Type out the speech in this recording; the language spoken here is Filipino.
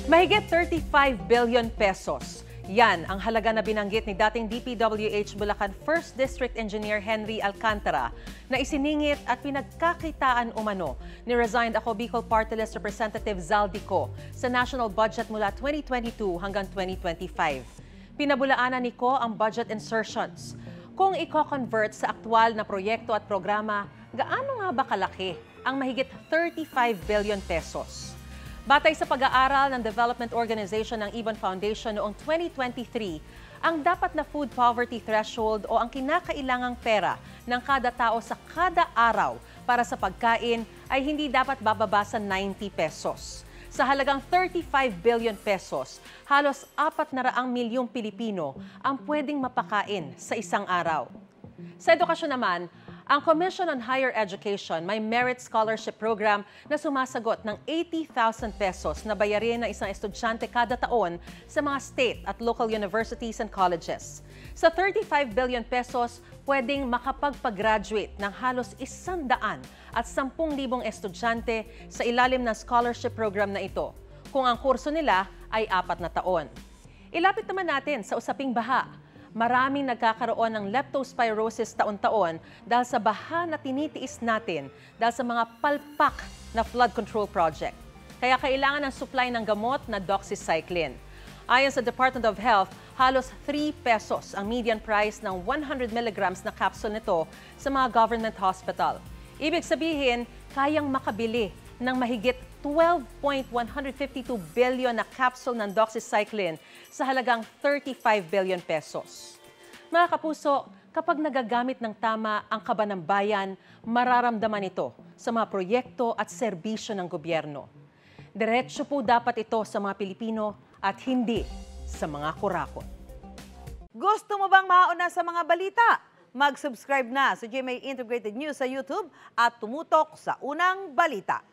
Mahigit 35 billion pesos. Yan ang halaga na binanggit ni dating DPWH Bulacan 1st District Engineer Henry Alcantara na isiningit at pinagkakitaan umano ni resigned Ako Bicol Party List Representative Zaldico sa national budget mula 2022 hanggang 2025. Pinabulaanan ni Ko ang budget insertions. Kung i-convert sa aktwal na proyekto at programa, gaano nga ba kalaki ang mahigit 35 billion pesos? Batay sa pag-aaral ng Development Organization ng Ibon Foundation noong 2023, ang dapat na food poverty threshold o ang kinakailangang pera ng kada tao sa kada araw para sa pagkain ay hindi dapat bababa sa 90 pesos. Sa halagang 35 billion pesos, halos 400 milyong Pilipino ang pwedeng mapakain sa isang araw. Sa edukasyon naman, ang Commission on Higher Education may merit scholarship program na sumasagot ng 80,000 pesos na bayarin ng isang estudyante kada taon sa mga state at local universities and colleges. Sa 35 billion pesos, pwedeng makapagpag-graduate ng halos 110,000 estudyante sa ilalim ng scholarship program na ito, kung ang kurso nila ay 4 na taon. Ilapit naman natin sa usaping baha. Maraming nagkakaroon ng leptospirosis taon-taon dahil sa baha na tinitiis natin dahil sa mga palpak na flood control project. Kaya kailangan ng supply ng gamot na doxycycline. Ayon sa Department of Health, halos 3 pesos ang median price ng 100 milligrams na capsule nito sa mga government hospital. Ibig sabihin, kayang makabili ng mahigit 12.152 billion na capsule ng doxycycline sa halagang 35 billion pesos. Mga kapuso, kapag nagagamit ng tama ang kaba ng bayan, mararamdaman ito sa mga proyekto at serbisyo ng gobyerno. Diretso po dapat ito sa mga Pilipino at hindi sa mga kurakot. Gusto mo bang mauna sa mga balita? Mag-subscribe na sa GMA Integrated News sa YouTube at tumutok sa unang balita.